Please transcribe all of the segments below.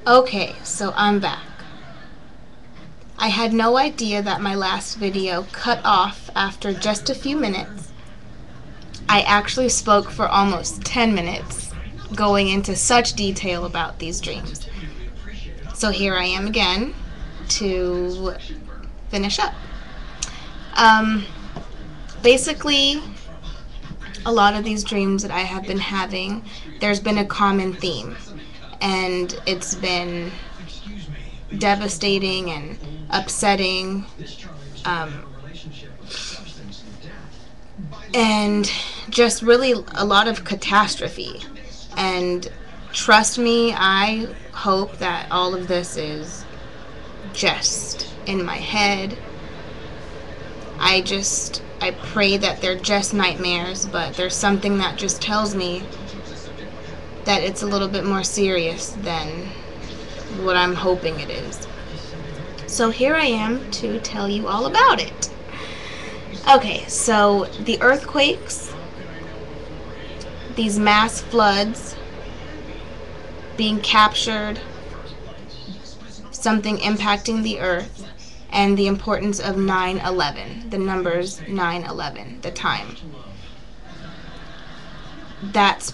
Okay, so I'm back. I had no idea that my last video cut off after just a few minutes. I actually spoke for almost 10 minutes, going into such detail about these dreams. So here I am again to finish up. Basically, a lot of these dreams that I have been having, there's been a common theme, and it's been devastating and upsetting, and just really a lot of catastrophe. And trust me, I hope that all of this is just in my head. I pray that they're just nightmares, but there's something that just tells me that it's a little bit more serious than what I'm hoping it is. So here I am to tell you all about it. Okay, so the earthquakes, these mass floods, being captured, something impacting the earth, and the importance of 9/11, the numbers 9/11, the time. That's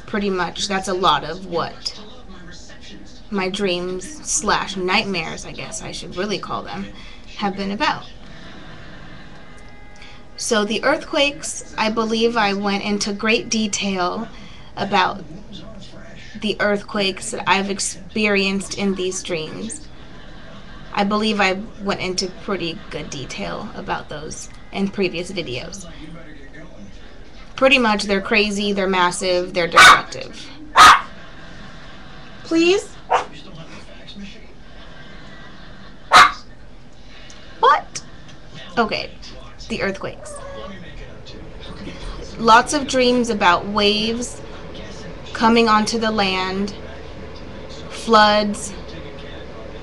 a lot of what my dreams / nightmares, I guess I should really call them, have been about. So the earthquakes, I believe I went into great detail about the earthquakes that I've experienced in these dreams. I believe I went into pretty good detail about those in previous videos. Pretty much, they're crazy, they're massive, they're destructive. Please? What? Okay, the earthquakes. Lots of dreams about waves coming onto the land, floods,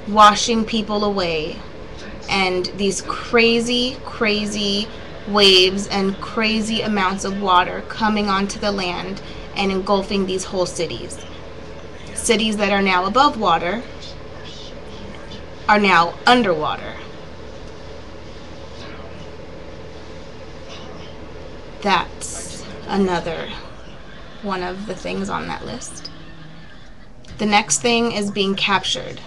washing people away, and these crazy, crazy waves and crazy amounts of water coming onto the land and engulfing these whole cities. Cities that are now above water are now underwater. That's another one of the things on that list. The next thing is being captured.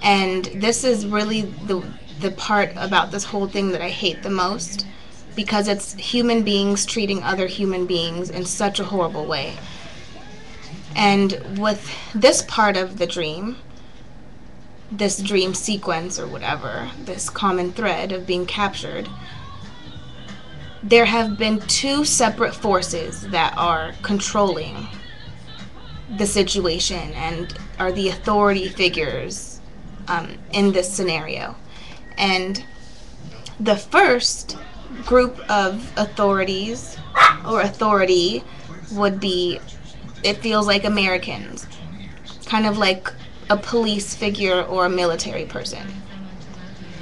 And this is really the part about this whole thing that I hate the most, because it's human beings treating other human beings in such a horrible way. And with this part of the dream, this dream sequence or whatever, this common thread of being captured, there have been two separate forces that are controlling the situation and are the authority figures in this scenario. And the first group of authorities or authority would be, it feels like, Americans, kind of like a police figure or a military person.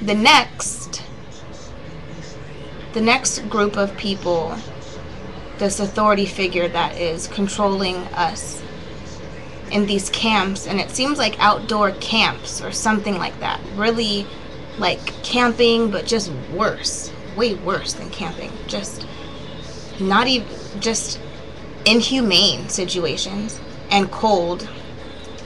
The next group of people, this authority figure that is controlling us in these camps, and it seems like outdoor camps or something like that, really like camping, but just worse, way worse than camping, just not even, just inhumane situations, and cold.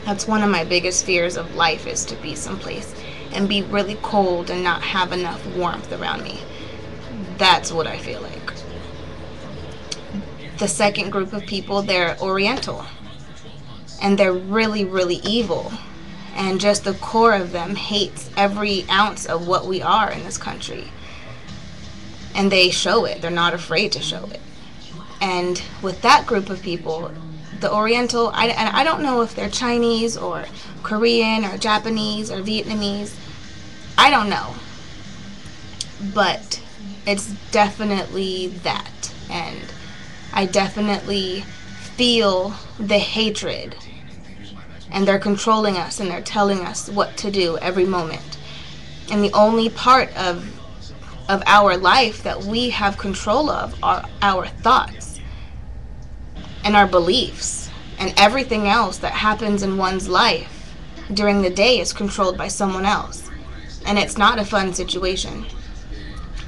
That's one of my biggest fears of life, is to be someplace and be really cold and not have enough warmth around me. That's what I feel like. The second group of people, they're Oriental, and they're really, really evil, and just the core of them hates every ounce of what we are in this country, and they show it. They're not afraid to show it. And with that group of people, the Oriental, I don't know if they're Chinese or Korean or Japanese or Vietnamese, I don't know, but it's definitely that, and I definitely feel the hatred, and they're controlling us and they're telling us what to do every moment. And the only part of our life that we have control of are our thoughts and our beliefs, and everything else that happens in one's life during the day is controlled by someone else. And it's not a fun situation.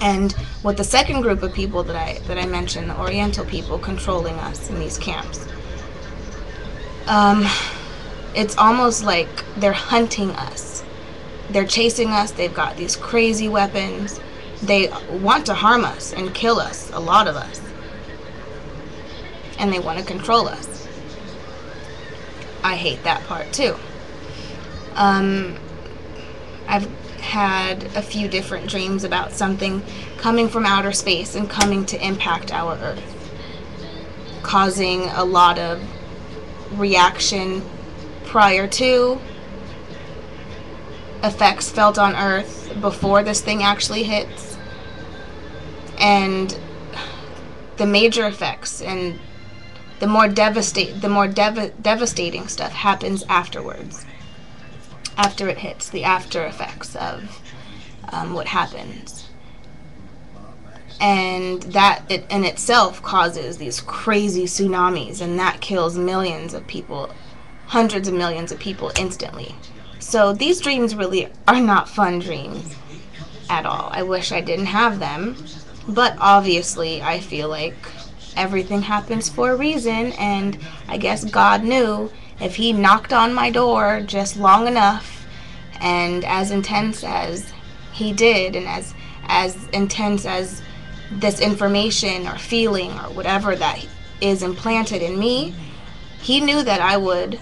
And with the second group of people that I mentioned, the Oriental people controlling us in these camps, it's almost like they're hunting us. They're chasing us. They've got these crazy weapons. They want to harm us and kill us, a lot of us. And they want to control us. I hate that part too. I've had a few different dreams about something coming from outer space and coming to impact our Earth, causing a lot of reaction prior to, effects felt on Earth before this thing actually hits, and the major effects and the more devastating stuff happens afterwards. After it hits, the after effects of what happens. And that in itself causes these crazy tsunamis, and that kills millions of people, hundreds of millions of people instantly. So these dreams really are not fun dreams at all. I wish I didn't have them, but obviously I feel like everything happens for a reason, and I guess God knew if he knocked on my door just long enough and as intense as he did, and as intense as this information or feeling or whatever that is implanted in me, he knew that I would,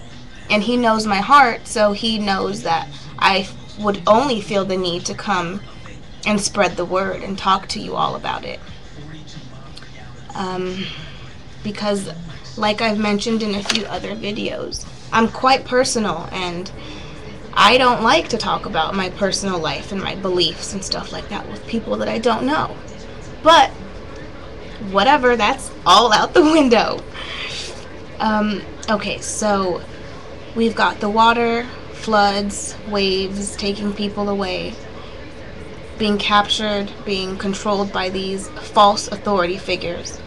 and he knows my heart, so he knows that I would only feel the need to come and spread the word and talk to you all about it. Because like I've mentioned in a few other videos, I'm quite personal, and I don't like to talk about my personal life and my beliefs and stuff like that with people that I don't know. But whatever, that's all out the window. Okay, so we've got the water, floods, waves taking people away, being captured, being controlled by these false authority figures,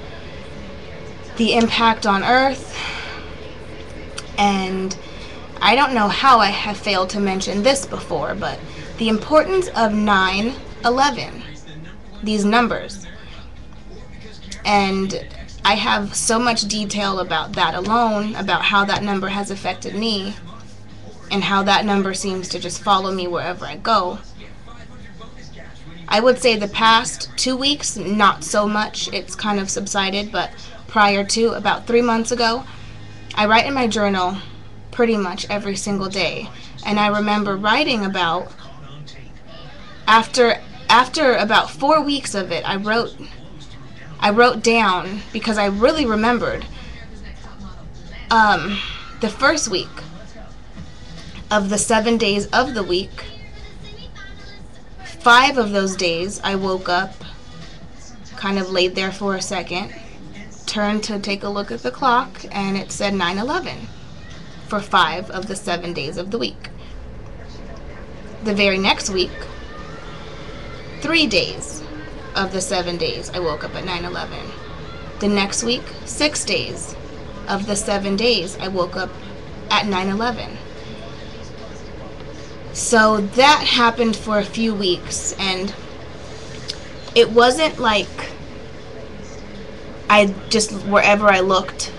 the impact on Earth, and I don't know how I have failed to mention this before, but the importance of 9/11, these numbers. And I have so much detail about that alone, about how that number has affected me, and how that number seems to just follow me wherever I go. I would say the past 2 weeks, not so much. It's kind of subsided, but prior to, about 3 months ago, I write in my journal pretty much every single day. And I remember writing about, after about 4 weeks of it, I wrote down, because I really remembered, the first week of the 7 days of the week, 5 of those days I woke up, kind of laid there for a second, turned to take a look at the clock, and it said 9/11 for 5 of the 7 days of the week. The very next week, 3 days of the 7 days I woke up at 9/11. The next week, 6 days of the 7 days I woke up at 9/11. So that happened for a few weeks, and it wasn't like I just, wherever I looked,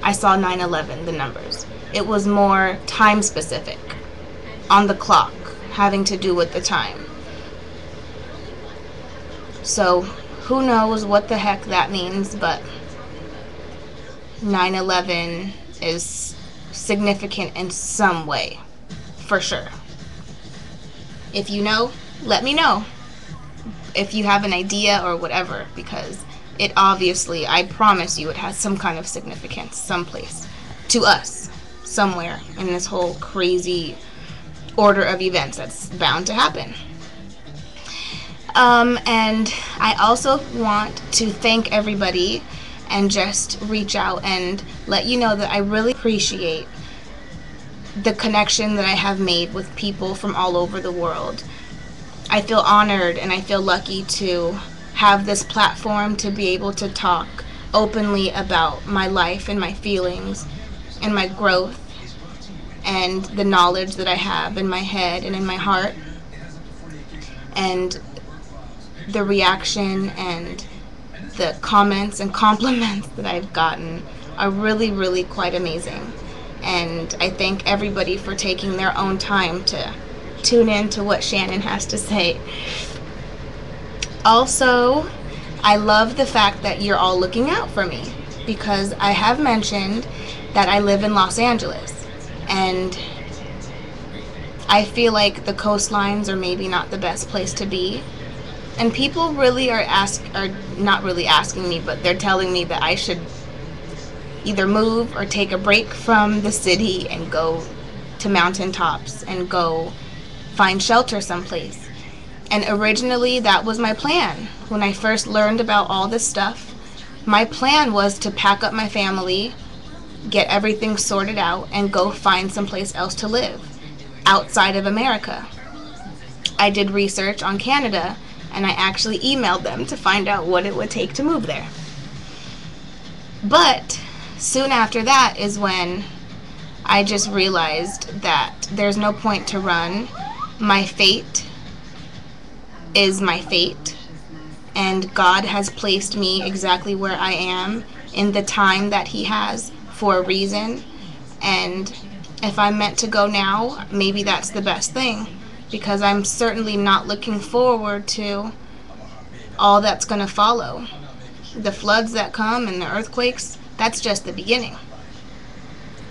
I saw 9/11, the numbers. It was more time specific, on the clock, having to do with the time. So who knows what the heck that means, but 9/11 is significant in some way, for sure. If you know, let me know. If you have an idea or whatever, because it obviously, I promise you, it has some kind of significance someplace, to us, somewhere in this whole crazy order of events that's bound to happen. And I also want to thank everybody and just reach out and let you know that I really appreciate the connection that I have made with people from all over the world. I feel honored and I feel lucky to have this platform to be able to talk openly about my life and my feelings and my growth and the knowledge that I have in my head and in my heart, and the reaction and the comments and compliments that I've gotten are really, really quite amazing. And I thank everybody for taking their own time to tune in to what Shannon has to say. Also, I love the fact that you're all looking out for me, because I have mentioned that I live in Los Angeles, and I feel like the coastlines are maybe not the best place to be. And people really are not really asking me, but they're telling me that I should either move or take a break from the city and go to mountaintops and go find shelter someplace. And originally that was my plan. When I first learned about all this stuff, my plan was to pack up my family, get everything sorted out, and go find someplace else to live outside of America. I did research on Canada, and I actually emailed them to find out what it would take to move there. But soon after that is when I just realized that there's no point to run. My fate is my fate, and God has placed me exactly where I am in the time that He has for a reason. And if I'm meant to go now, maybe that's the best thing, because I'm certainly not looking forward to all that's going to follow. The floods that come and the earthquakes, that's just the beginning.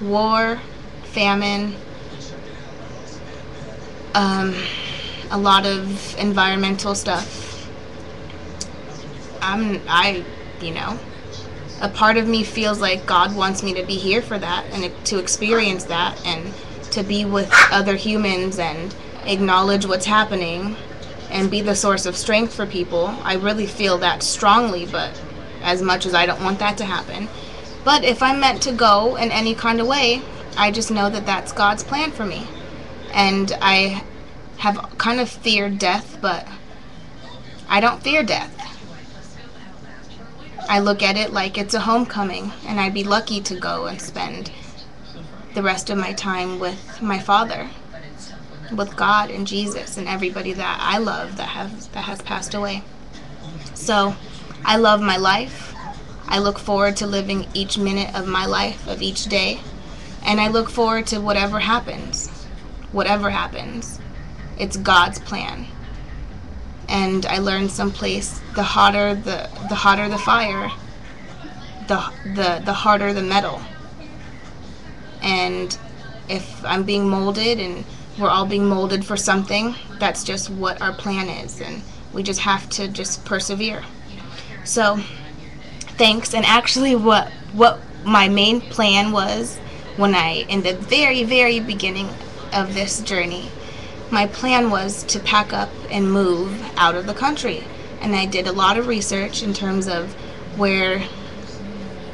War, famine, a lot of environmental stuff. A part of me feels like God wants me to be here for that, and to experience that, and to be with other humans and acknowledge what's happening and be the source of strength for people. I really feel that strongly, but as much as I don't want that to happen. But if I'm meant to go in any kind of way, I just know that that's God's plan for me. And I have kind of feared death, but I don't fear death. I look at it like it's a homecoming, and I'd be lucky to go and spend the rest of my time with my Father, with God and Jesus and everybody that I love that has passed away. So I love my life. I look forward to living each minute of my life, of each day, and I look forward to whatever happens. Whatever happens, it's God's plan. And I learned someplace, the hotter the fire, the harder the metal. And if I'm being molded, and we're all being molded for something, that's just what our plan is, and we just have to just persevere. So thanks. And actually what my main plan was, when in the very, very beginning of this journey, my plan was to pack up and move out of the country. And I did a lot of research in terms of where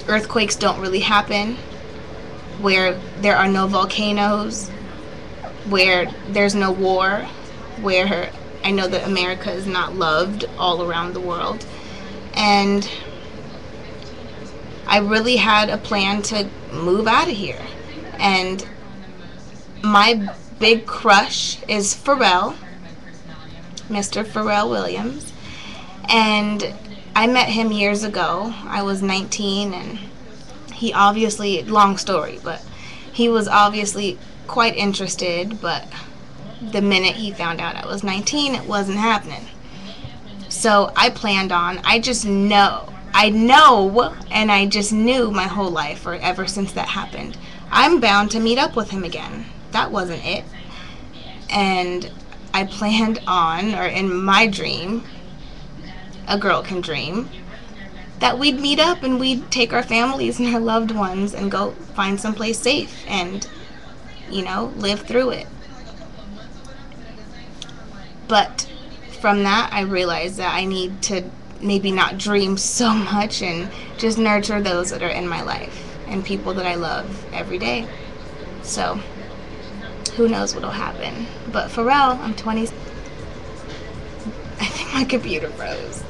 earthquakes don't really happen, where there are no volcanoes, where there's no war, where I know that America is not loved all around the world. And I really had a plan to move out of here. And my big crush is Pharrell, Mr. Pharrell Williams. And I met him years ago. I was 19, and he obviously, long story, but he was obviously quite interested, but the minute he found out I was 19, it wasn't happening. So I planned on, I know, and I just knew my whole life, or ever since that happened, I'm bound to meet up with him again. That wasn't it. And I planned on, or in my dream, a girl can dream, that we'd meet up and we'd take our families and our loved ones and go find someplace safe and, live through it. But from that, I realized that I need to maybe not dream so much and just nurture those that are in my life and people that I love every day. So who knows what'll happen. But Pharrell, I'm 20. I think my computer froze.